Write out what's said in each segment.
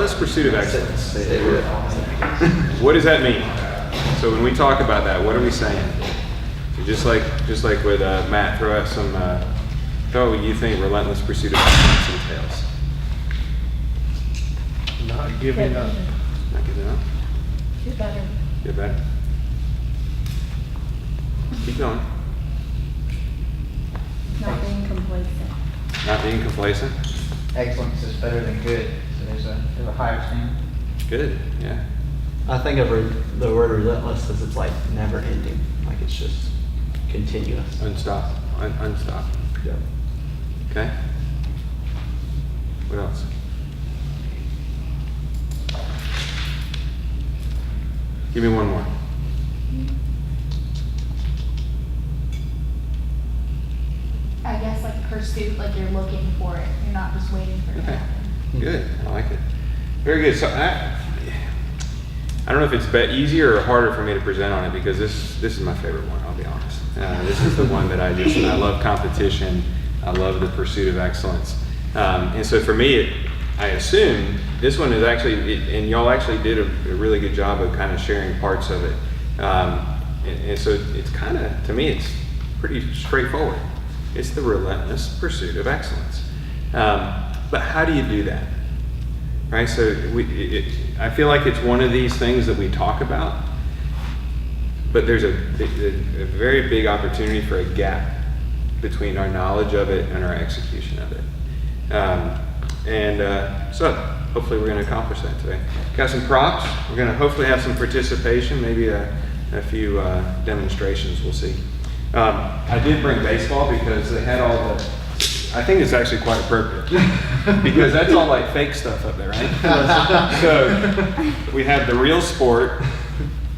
relentless pursuit of excellence. What does that mean? So when we talk about that, what are we saying? So just like with Matt, throw out some, throw what you think relentless pursuit of excellence entails. Not giving up. Not giving up. Get better. Get better. Keep going. Not being complacent. Not being complacent. Excellence is better than good, so there's a higher standard. Good, yeah. I think of the word relentless as it's like never ending, like it's just continuous. Unstop. Unstop. Yeah. Okay. What else? Give me one more. I guess like pursuit, like you're looking for it. You're not just waiting for it to Okay. happen. Good. I like it. Very good. So I don't know if it's easier or harder for me to present on it because this is my favorite one. I'll be honest. This is the one that I love competition. I love the pursuit of excellence. And so for me, I assume this one is actually, and y'all actually did a really good job of kind of sharing parts of it. And so it's kind of, to me, it's pretty straightforward. It's the relentless pursuit of excellence. But how do you do that? Right? So I feel like it's one of these things that we talk about, but there's a very big opportunity for a gap between our knowledge of it and our execution of it. So hopefully we're going to accomplish that today. Got some props. We're going to hopefully have some participation, maybe a few demonstrations. We'll see. I did bring baseball because they had all the, I think it's actually quite appropriate because that's all like fake stuff up there, right? So we have the real sport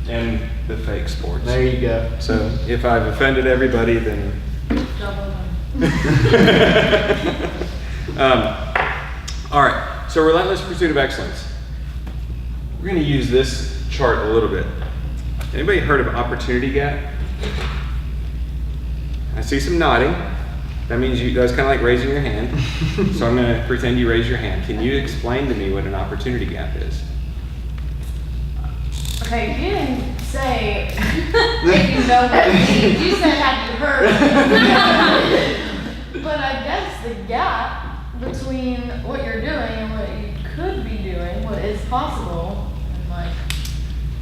and the fake sports. There you go. So if I've offended everybody, then. Double one. All right, so relentless pursuit of excellence. We're going to use this chart a little bit. Anybody heard of opportunity gap? I see some nodding. That means you guys kind of like raising your hand. So I'm going to pretend you raise your hand. Can you explain to me what an opportunity gap is? Okay, you didn't say if you know what it means. You said have you heard. But I guess the gap between what you're doing and what you could be doing, what is possible, and like.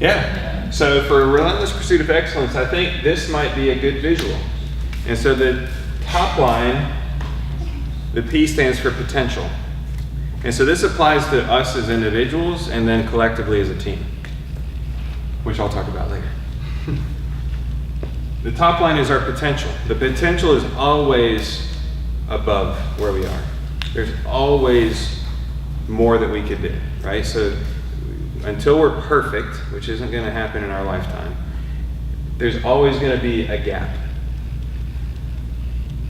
Yeah. So for relentless pursuit of excellence, I think this might be a good visual. And so the top line, the P stands for potential. And so this applies to us as individuals and then collectively as a team, which I'll talk about later. The top line is our potential. The potential is always above where we are. There's always more that we could do, right? So until we're perfect, which isn't going to happen in our lifetime, there's always going to be a gap.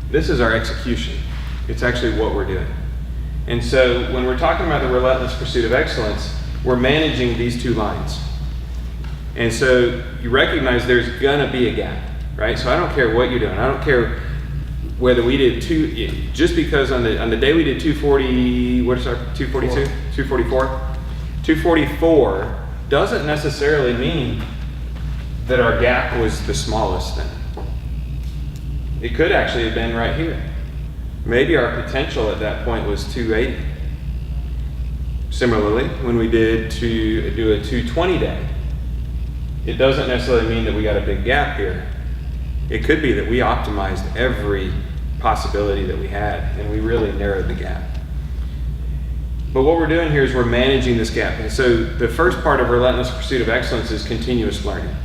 This is our execution. It's actually what we're doing. And so when we're talking about the relentless pursuit of excellence, we're managing these two lines. And so you recognize there's going to be a gap, right? So I don't care what you're doing. I don't care whether we did just because on the day we did 240, what is our 242? 244? 244 doesn't necessarily mean that our gap was the smallest then. It could actually have been right here. Maybe our potential at that point was 280. Similarly, when we did to do a 220 day, it doesn't necessarily mean that we got a big gap here. It could be that we optimized every possibility that we had and we really narrowed the gap. But what we're doing here is we're managing this gap. And so the first part of relentless pursuit of excellence is continuous learning.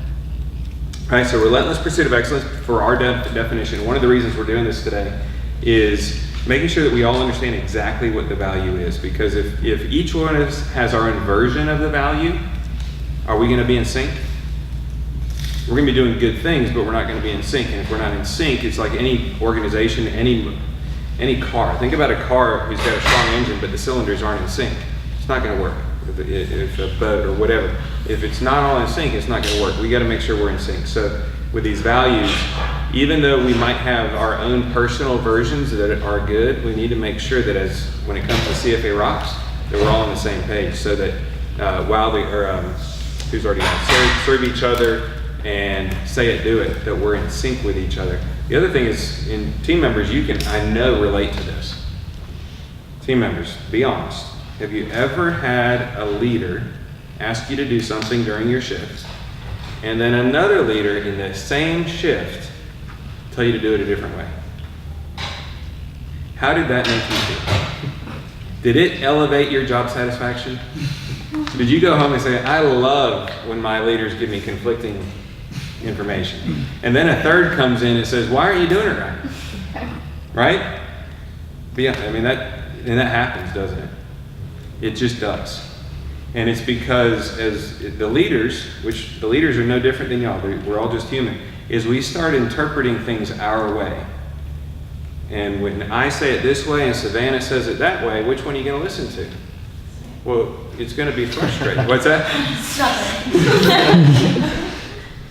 Right, so relentless pursuit of excellence, for our definition, one of the reasons we're doing this today is making sure that we all understand exactly what the value is. Because if each one of us has our own version of the value, are we going to be in sync? We're going to be doing good things, but we're not going to be in sync. And if we're not in sync, it's like any organization, any car. Think about a car who's got a strong engine, but the cylinders aren't in sync. It's not going to work. If a boat or whatever, if it's not all in sync, it's not going to work. We got to make sure we're in sync. So with these values, even though we might have our own personal versions that are good, we need to make sure that when it comes to CFA Rocks, that we're all on the same page, so that who's already on, serve each other and say it, do it, that we're in sync with each other. The other thing is, in team members, you can, I know, relate to this. Team members, be honest. Have you ever had a leader ask you to do something during your shift, and then another leader in the same shift tell you to do it a different way? How did that make you feel? Did it elevate your job satisfaction? Did you go home and say, I love when my leaders give me conflicting information? And then a third comes in and says, why aren't you doing it right? Right? But yeah, I mean, that happens, doesn't it? It just does. And it's because as the leaders, which the leaders are no different than y'all, we're all just human, is we start interpreting things our way. And when I say it this way and Savannah says it that way, which one are you going to listen to? Well, it's going to be frustrating. What's that?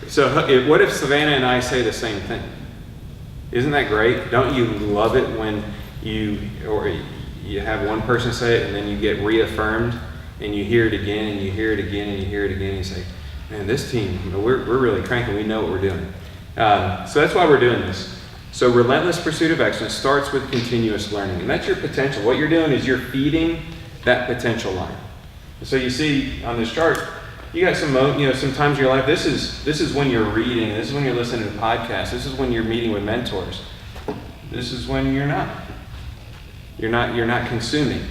So what if Savannah and I say the same thing? Isn't that great? Don't you love it when you have one person say it and then you get reaffirmed and you hear it again and you hear it again and you hear it again and you say, man, this team, we're really cranking. We know what we're doing. So that's why we're doing this. So relentless pursuit of excellence starts with continuous learning. And that's your potential. What you're doing is you're feeding that potential line. So you see on this chart, you got some times in your life, this is when you're reading, this is when you're listening to podcasts, this is when you're meeting with mentors. This is when you're not consuming.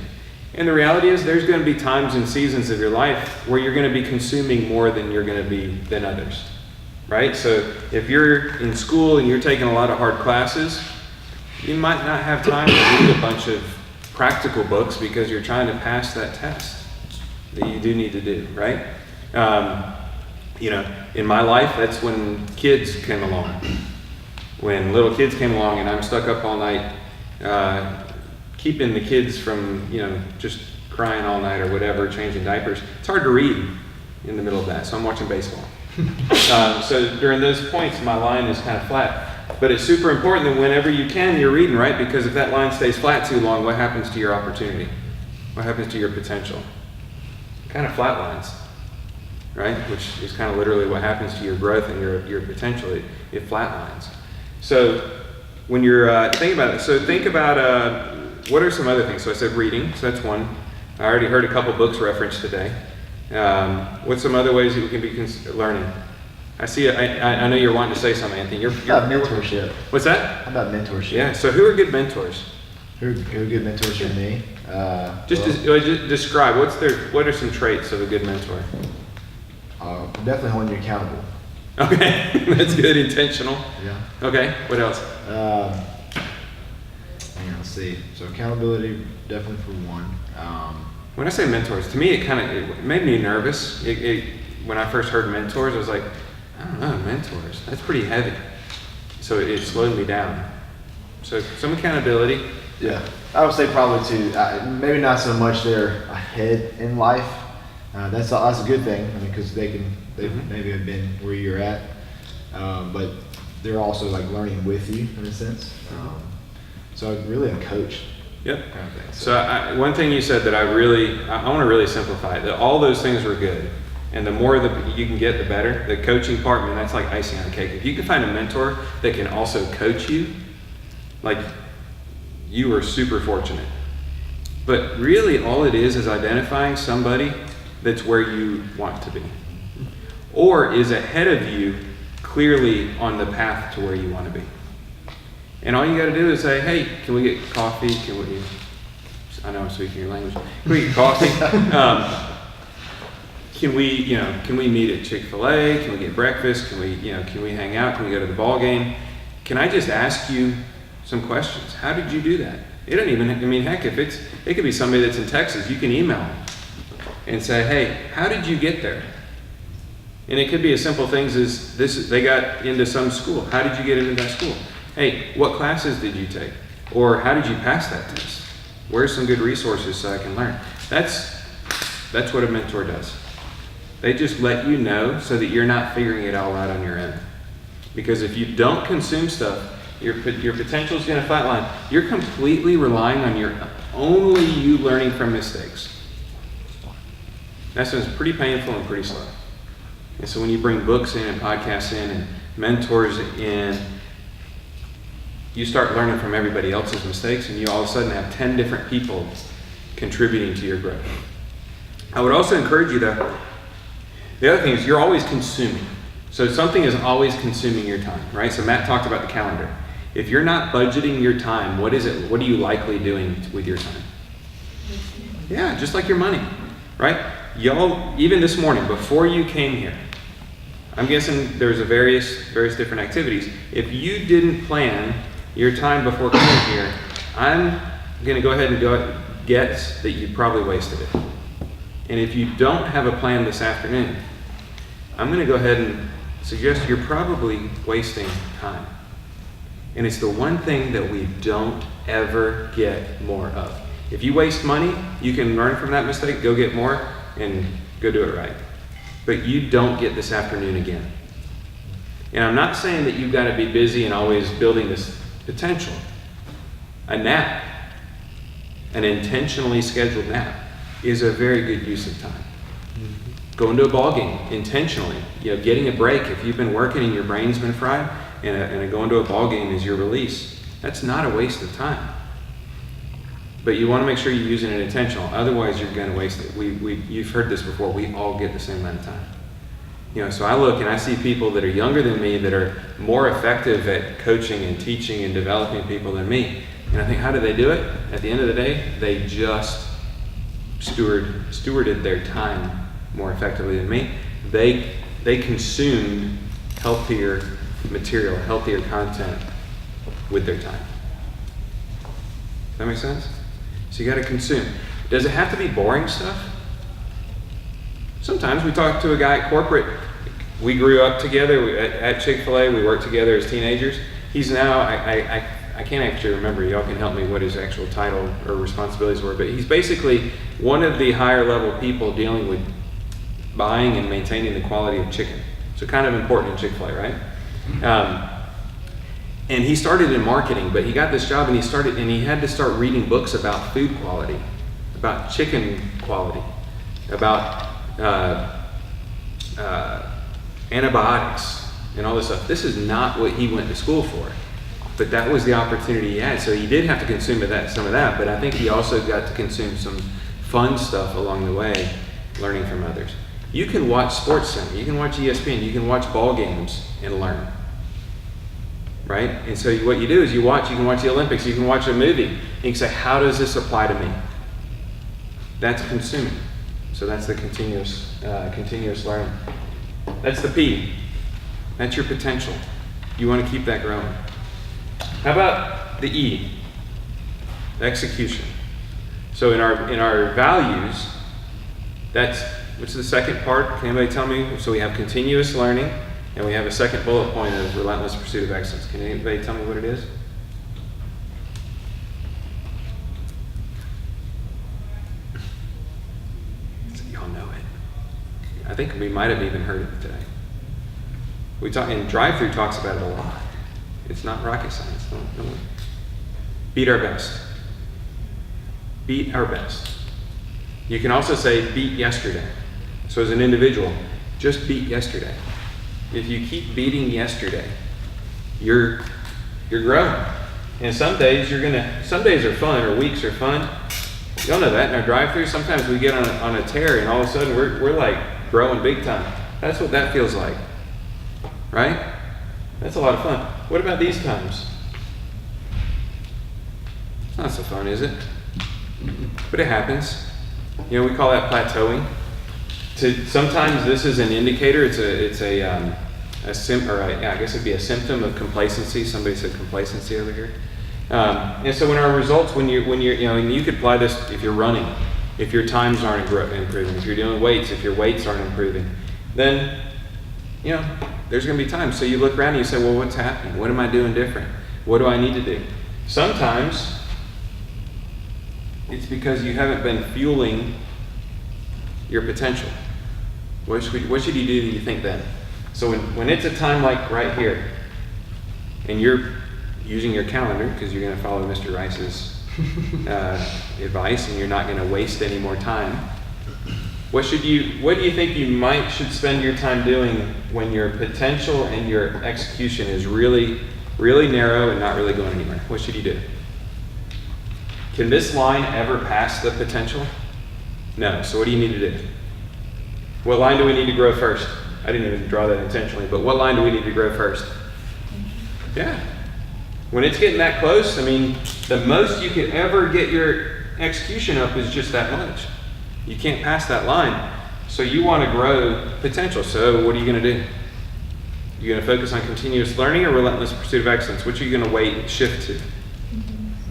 And the reality is there's going to be times and seasons of your life where you're going to be consuming more than you're going to be than others. Right? So if you're in school and you're taking a lot of hard classes, you might not have time to read a bunch of practical books because you're trying to pass that test that you do need to do, right? In my life, that's when kids came along. When little kids came along and I'm stuck up all night keeping the kids from, just crying all night or whatever, changing diapers. It's hard to read in the middle of that, so I'm watching baseball. So during those points, my line is kind of flat. But it's super important that whenever you can, you're reading, right? Because if that line stays flat too long, what happens to your opportunity? What happens to your potential? Kind of flat lines, right? Which is kind of literally what happens to your growth and your potential. It flat lines. So when you're thinking about it, so think about what are some other things? So I said reading, so that's one. I already heard a couple books referenced today. What's some other ways that we can be learning? I see. I know you're wanting to say something, Anthony. You're mentorship. What's that? How about mentorship? Yeah. So who are good mentors? Who are good mentors for me? Just describe. What are some traits of a good mentor? Definitely holding you accountable. Okay, that's good. Intentional. Yeah. Okay. What else? Let's see. So accountability, definitely for one. When I say mentors, to me it made me nervous. When I first heard mentors, I was like, I don't know, mentors. That's pretty heavy. So it slowed me down. So some accountability. Yeah, I would say probably two. Maybe not so much they're ahead in life. That's a good thing. I mean, because they maybe have been where you're at, but they're also like learning with you in a sense. So really a coach. Yep. Kind of thing. So one thing you said that I want to really simplify it, that all those things were good. And the more that you can get, the better. The coaching part, man, that's like icing on the cake. If you can find a mentor that can also coach you, like, you are super fortunate. But really all it is identifying somebody that's where you want to be. Or is ahead of you, clearly on the path to where you want to be. And all you got to do is say, hey, can we get coffee? I know I'm speaking your language. Can we get coffee? Can we meet at Chick-fil-A? Can we get breakfast? Can we hang out? Can we go to the ball game? Can I just ask you some questions? How did you do that? It doesn't even, heck, it could be somebody that's in Texas. You can email them and say, hey, how did you get there? And it could be as simple things as they got into some school. How did you get into that school? Hey, what classes did you take? Or how did you pass that test? Where's some good resources so I can learn? That's what a mentor does. They just let you know so that you're not figuring it all out on your own. Because if you don't consume stuff, your potential is going to flatline. You're completely relying on only you learning from mistakes. That sounds pretty painful and pretty slow. And so when you bring books in and podcasts in and mentors in, you start learning from everybody else's mistakes, and you all of a sudden have 10 different people contributing to your growth. I would also encourage you though, the other thing is you're always consuming. So something is always consuming your time, right? So Matt talked about the calendar. If you're not budgeting your time, what are you likely doing with your time? Yeah, just like your money, right? Y'all, even this morning, before you came here, I'm guessing there's various different activities. If you didn't plan your time before coming here, I'm going to go ahead and guess that you probably wasted it. And if you don't have a plan this afternoon, I'm going to go ahead and suggest you're probably wasting time. And it's the one thing that we don't ever get more of. If you waste money, you can learn from that mistake, go get more, and go do it right. But you don't get this afternoon again. And I'm not saying that you've got to be busy and always building this potential. A nap, an intentionally scheduled nap, is a very good use of time. Going to a ball game intentionally, getting a break. If you've been working and your brain's been fried, and going to a ball game is your release, that's not a waste of time. But you want to make sure you're using it intentional. Otherwise, you're going to waste it. You've heard this before. We all get the same amount of time. So I look and I see people that are younger than me that are more effective at coaching and teaching and developing people than me. And I think, how do they do it? At the end of the day, they just stewarded their time more effectively than me. They consumed healthier material, healthier content with their time. Does that make sense? So you got to consume. Does it have to be boring stuff? Sometimes we talk to a guy at corporate. We grew up together at Chick-fil-A. We worked together as teenagers. He's now, I can't actually remember, y'all can help me what his actual title or responsibilities were, but he's basically one of the higher level people dealing with buying and maintaining the quality of chicken. So kind of important in Chick-fil-A, right? And he started in marketing, but he got this job and he had to start reading books about food quality, about chicken quality, about antibiotics and all this stuff. This is not what he went to school for, but that was the opportunity he had. So he did have to consume some of that, but I think he also got to consume some fun stuff along the way, learning from others. You can watch SportsCenter, you can watch ESPN, you can watch ball games and learn. Right? And so what you do is you can watch the Olympics, you can watch a movie, and you can say, how does this apply to me? That's consuming. So that's the continuous learning. That's the P. That's your potential. You want to keep that growing. How about the E? Execution. So in our values, what's the second part? Can anybody tell me? So we have continuous learning. And we have a second bullet point of relentless pursuit of excellence. Can anybody tell me what it is? Y'all know it. I think we might have even heard it today. And Drive-Thru talks about it a lot. It's not rocket science. Don't beat our best. Beat our best. You can also say beat yesterday. So as an individual, just beat yesterday. If you keep beating yesterday, you're growing. And some days are fun, or weeks are fun. Y'all know that in our drive-thru. Sometimes we get on a tear, and all of a sudden we're like growing big time. That's what that feels like, right? That's a lot of fun. What about these times? It's not so fun, is it? But it happens. We call that plateauing. Sometimes this is an indicator. It's I guess it'd be a symptom of complacency. Somebody said complacency over here. And so when our results, when you're, and you could apply this if you're running, if your times aren't improving, if you're doing weights, if your weights aren't improving, then, there's going to be times. So you look around and you say, well, what's happening? What am I doing different? What do I need to do? Sometimes it's because you haven't been fueling your potential. What should you do you think then? So when it's a time like right here, and you're using your calendar because you're going to follow Mr. Rice's advice and you're not going to waste any more time, What do you think you should spend your time doing when your potential and your execution is really, really narrow and not really going anywhere? What should you do? Can this line ever pass the potential? No. So what do you need to do? What line do we need to grow first? I didn't even draw that intentionally, but what line do we need to grow first? Yeah. When it's getting that close, I mean, the most you can ever get your execution up is just that much. You can't pass that line. So you want to grow potential. So what are you going to do? You're going to focus on continuous learning or relentless pursuit of excellence? Which are you going to wait and shift to?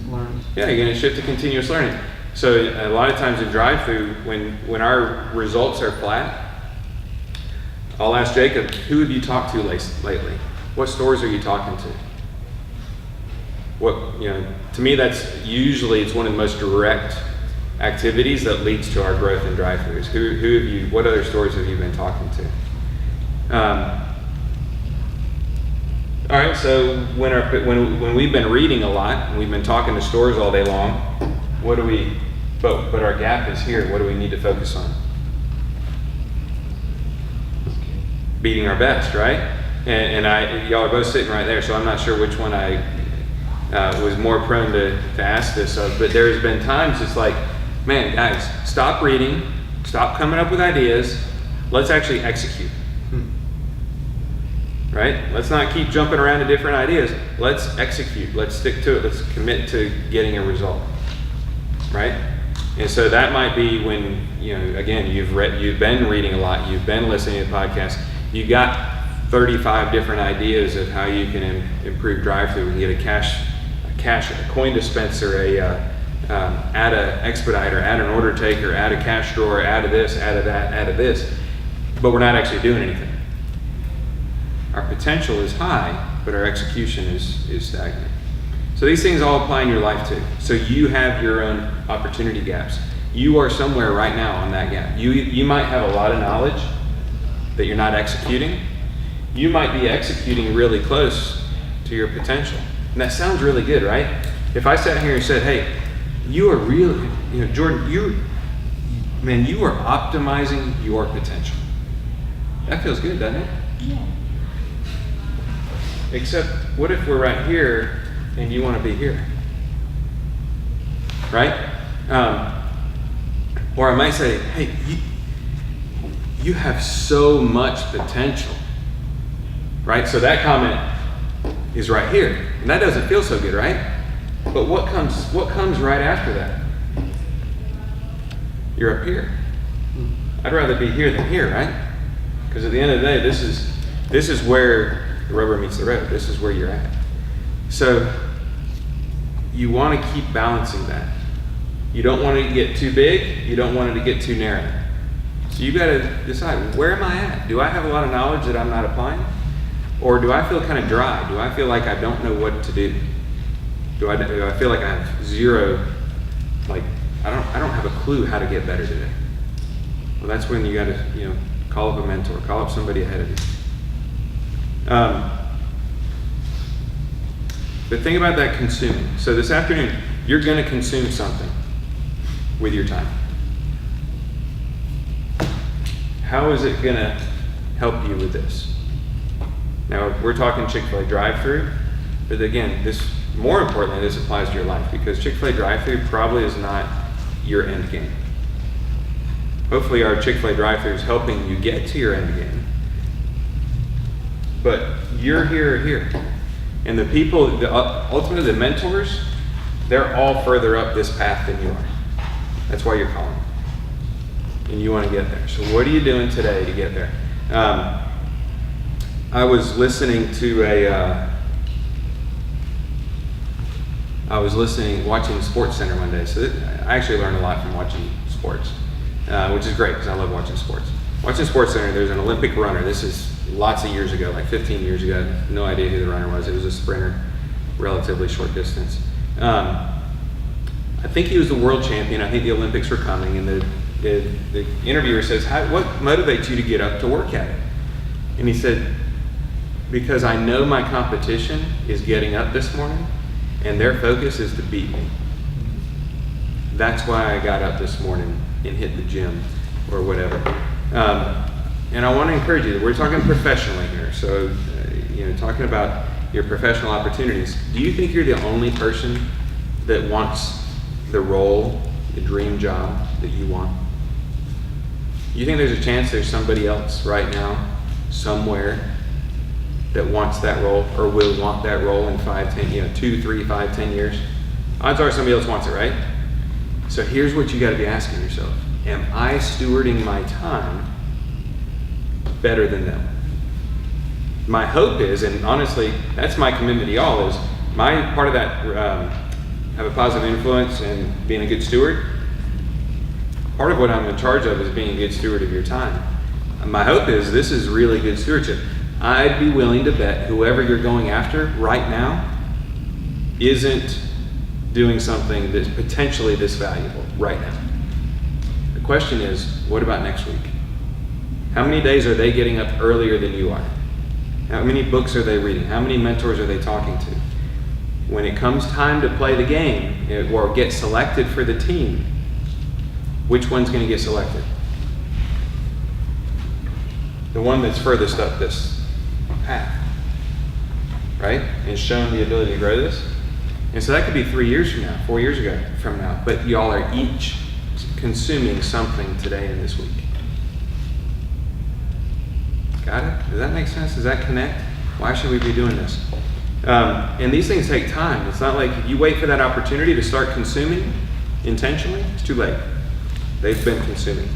Learn. Yeah, you're going to shift to continuous learning. So a lot of times in drive-through, when our results are flat, I'll ask Jacob, who have you talked to lately? What stores are you talking to? To me, that's usually, it's one of the most direct activities that leads to our growth in drive-throughs. What other stores have you been talking to? All right, so when we've been reading a lot, and we've been talking to stores all day long, but our gap is here. What do we need to focus on? Beating our best, right? And y'all are both sitting right there, so I'm not sure which one I was more prone to ask this of, but there's been times it's like, man, guys, stop reading, stop coming up with ideas, let's actually execute. Right? Let's not keep jumping around to different ideas. Let's execute. Let's stick to it. Let's commit to getting a result. Right? And so that might be when, again, you've been reading a lot, you've been listening to podcasts, you got 35 different ideas of how you can improve drive-through. We can get a coin dispenser, add an expediter, add an order taker, add a cash drawer, add a this, add a that, add a this, but we're not actually doing anything. Our potential is high, but our execution is stagnant. So these things all apply in your life too. So you have your own opportunity gaps. You are somewhere right now on that gap. You might have a lot of knowledge that you're not executing. You might be executing really close to your potential. And that sounds really good, right? If I sat here and said, hey, you are really, Jordan, you are optimizing your potential. That feels good, doesn't it? Yeah. Except, what if we're right here and you want to be here? Right? Or I might say, hey, you have so much potential. Right? So that comment is right here. And that doesn't feel so good, right? But what comes right after that? You're up here. I'd rather be here than here, right? Because at the end of the day, this is where the rubber meets the road. This is where you're at. So you want to keep balancing that. You don't want it to get too big. You don't want it to get too narrow. So you got to decide, where am I at? Do I have a lot of knowledge that I'm not applying? Or do I feel kind of dry? Do I feel like I don't know what to do? Do I feel like I have zero, like I don't have a clue how to get better today? Well, that's when you got to, call up a mentor, call up somebody ahead of you. But think about that consuming. So this afternoon, you're going to consume something with your time. How is it going to help you with this? Now, we're talking Chick-fil-A drive-through, but again, more importantly, this applies to your life, because Chick-fil-A drive-through probably is not your end game. Hopefully our Chick-fil-A drive-through is helping you get to your end game. But you're here. And the people, ultimately the mentors, they're all further up this path than you are. That's why you're calling. And you want to get there. So what are you doing today to get there? I was listening to watching SportsCenter one day. So I actually learned a lot from watching sports, which is great because I love watching sports. Watching SportsCenter, there's an Olympic runner. This is lots of years ago, like 15 years ago. I had no idea who the runner was. It was a sprinter, relatively short distance. I think he was the world champion. I think the Olympics were coming, and the interviewer says, what motivates you to get up to work at it? And he said, because I know my competition is getting up this morning, and their focus is to beat me. That's why I got up this morning and hit the gym. or whatever. And I want to encourage you that we're talking professionally here. So, talking about your professional opportunities. Do you think you're the only person that wants the role, the dream job that you want? You think there's a chance there's somebody else right now, somewhere, that wants that role or will want that role in 5, 10, 2, 3, 5, 10 years? Odds are somebody else wants it, right? So here's what you got to be asking yourself. Am I stewarding my time better than them? My hope is, and honestly, that's my commitment to y'all, is my part of that, have a positive influence and being a good steward. Part of what I'm in charge of is being a good steward of your time. My hope is this is really good stewardship. I'd be willing to bet whoever you're going after right now isn't doing something that's potentially this valuable right now. The question is, what about next week? How many days are they getting up earlier than you are? How many books are they reading? How many mentors are they talking to? When it comes time to play the game or get selected for the team, which one's going to get selected? The one that's furthest up this path, right? And shown the ability to grow this. And so that could be 3 years from now, 4 years from now. But y'all are each consuming something today and this week. Got it? Does that make sense? Does that connect? Why should we be doing this? And these things take time. It's not like you wait for that opportunity to start consuming intentionally. It's too late. They've been consuming.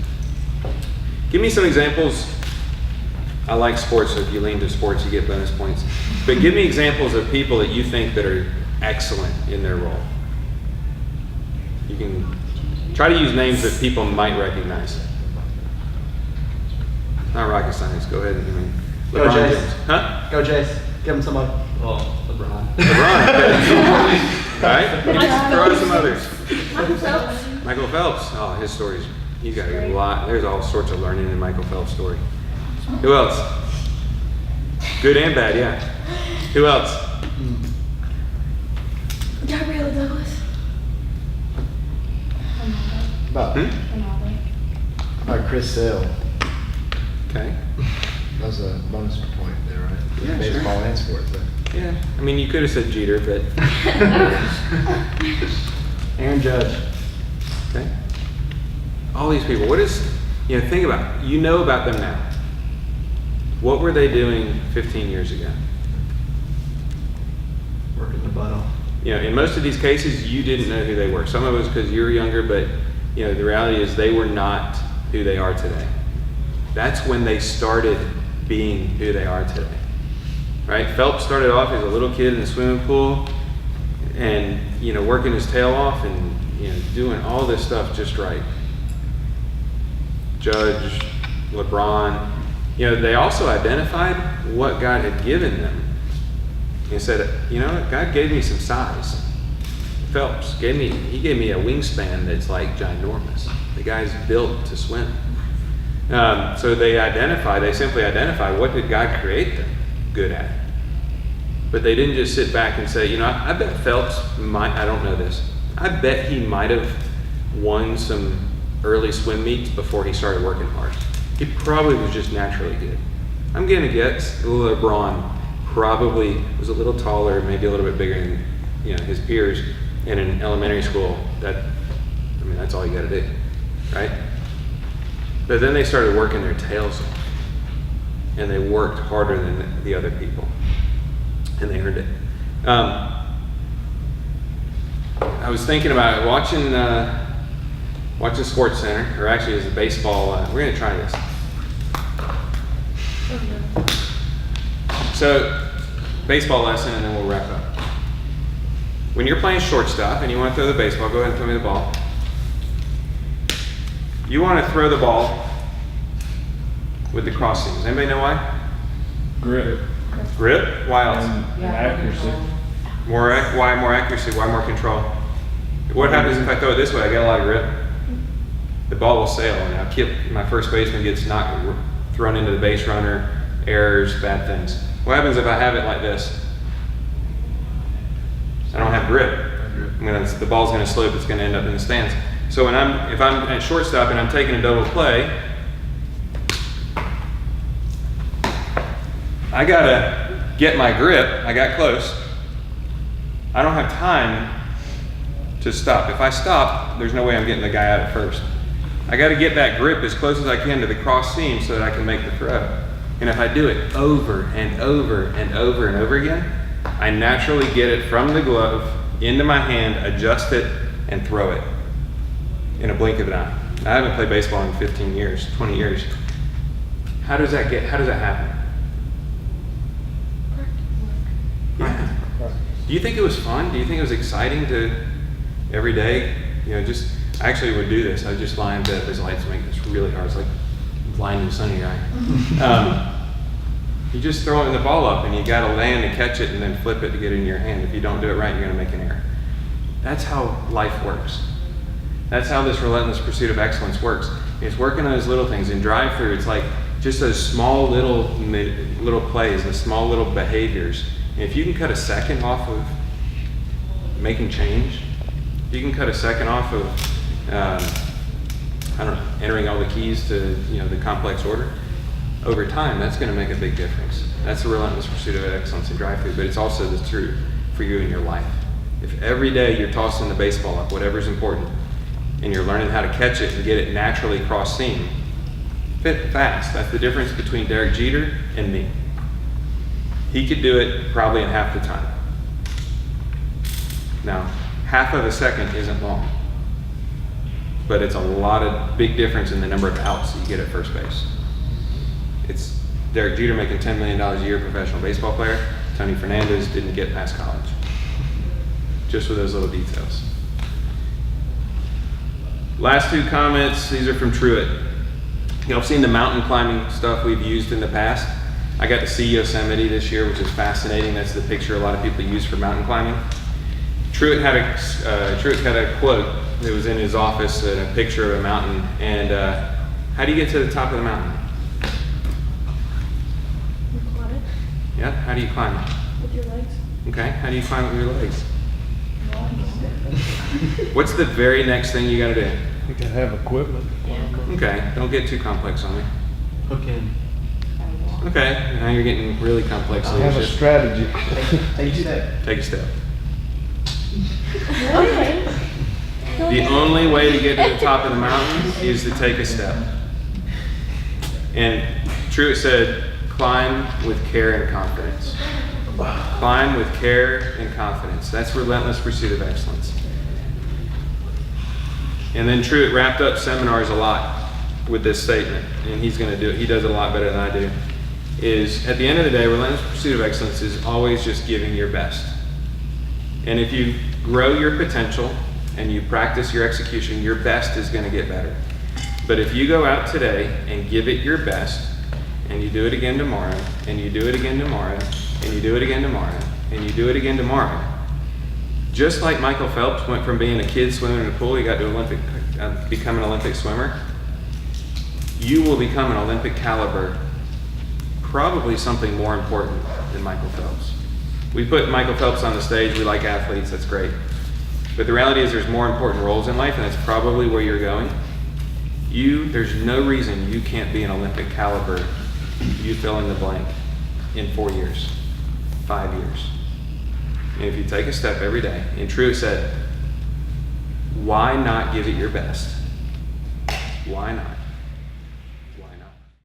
Give me some examples. I like sports, so if you lean to sports, you get bonus points. But give me examples of people that you think that are excellent in their role. You can try to use names that people might recognize. Not rocket science. Go ahead and give me. Go LeBron Jace. James. Huh? Go Jace. Give him somebody. Oh, LeBron. LeBron. All right. Throw out some others. Michael Phelps. Michael Phelps. Oh, his stories. You got a lot. There's all sorts of learning in Michael Phelps' story. Who else? Good and bad, yeah. Who else? Gabriella Douglas. About, about Chris Sale. Okay. That was a bonus point there, right? Yeah, Baseball sure. and sports. But Yeah. I mean, you could have said Jeter, but Aaron Judge. okay. All these people. What is? Think about it. You know about them now. What were they doing 15 years ago? Working the butt off. In most of these cases, you didn't know who they were. Some of it was because you were younger, but the reality is they were not who they are today. That's when they started being who they are today, right? Phelps started off as a little kid in the swimming pool, and working his tail off and doing all this stuff just right. Judge, LeBron, they also identified what God had given them. He said, God gave me some size. Phelps gave me a wingspan that's like ginormous. The guy's built to swim. So they simply identify what did God create them good at. But they didn't just sit back and say, I bet Phelps might, I don't know this, I bet he might have won some early swim meets before he started working hard. He probably was just naturally good. I'm going to guess LeBron probably was a little taller, maybe a little bit bigger than his peers in an elementary school. That's all you got to do, right? But then they started working their tails off, and they worked harder than the other people, and they earned it. I was thinking about it, watching Sports Center, or actually as a baseball. We're going to try this. So, baseball lesson, and then we'll wrap up. When you're playing shortstop and you want to throw the baseball, go ahead and throw me the ball. You want to throw the ball with the cross seams. Anybody know why? Grip. Grip? Why else? And accuracy. Why more accuracy? Why more control? What happens if I throw it this way? I got a lot of grip. The ball will sail, and my first baseman gets thrown into the base runner, errors, bad things. What happens if I have it like this? I don't have grip. The ball's going to slope. It's going to end up in the stands. So if I'm at shortstop and I'm taking a double play, I gotta get my grip. I got close. I don't have time to stop. If I stop, there's no way I'm getting the guy out at first. I got to get that grip as close as I can to the cross seam so that I can make the throw. And if I do it over and over and over and over again, I naturally get it from the glove into my hand, adjust it, and throw it in a blink of an eye. I haven't played baseball in 15 years, 20 years. How does that happen? Yeah. Do you think it was fun? Do you think it was exciting to every day? I actually would do this. I'd just lie in bed. Those lights make this really hard. It's like blinding the sun in your eye. You just throw the ball up and you got to land and catch it and then flip it to get it in your hand. If you don't do it right, you're going to make an error. That's how life works. That's how this relentless pursuit of excellence works. It's working on those little things. In drive-through, it's like just those small little plays, the small little behaviors. And if you can cut a second off of making change, you can cut a second off of, entering all the keys to, the complex order. Over time, that's going to make a big difference. That's the relentless pursuit of excellence in drive-through, but it's also the truth for you in your life. If every day you're tossing the baseball up, whatever's important, and you're learning how to catch it and get it naturally cross seam, fit fast. That's the difference between Derek Jeter and me. He could do it probably in half the time. Now, half of a second isn't long, but it's a lot of big difference in the number of outs you get at first base. It's Derek Jeter making $10 million a year, professional baseball player. Tony Fernandez didn't get past college. Just with those little details. Last two comments, these are from Truett. Y'all have seen the mountain climbing stuff we've used in the past. I got to see Yosemite this year, which is fascinating. That's the picture a lot of people use for mountain climbing. Truett had a quote that was in his office, a picture of a mountain. And how do you get to the top of the mountain? You climb it Yeah, how do you climb it? with your legs. Okay, how do you climb it with your legs? What's the very next thing you gotta do? You can have equipment. Okay, don't get too complex on me. Hook in. Okay, now you're getting really complex. I have a leadership. strategy. Take a step. Take a step. Okay. The only way to get to the top of the mountain is to take a step. And Truett said, climb with care and confidence. Climb with care and confidence. That's relentless pursuit of excellence. And then Truett wrapped up seminars a lot with this statement, and he's going to do it. He does it a lot better than I do. Is at the end of the day, relentless pursuit of excellence is always just giving your best. And if you grow your potential and you practice your execution, your best is going to get better. But if you go out today and give it your best, and you do it again tomorrow, and you do it again tomorrow, and you do it again tomorrow, and you do it again tomorrow, just like Michael Phelps went from being a kid swimming in a pool, he got to become an Olympic swimmer, you will become an Olympic caliber, probably something more important than Michael Phelps. We put Michael Phelps on the stage, we like athletes, that's great. But the reality is there's more important roles in life, and that's probably where you're going. There's no reason you can't be an Olympic caliber, you fill in the blank, in 4 years, 5 years. And if you take a step every day, and Truett said, why not give it your best? Why not?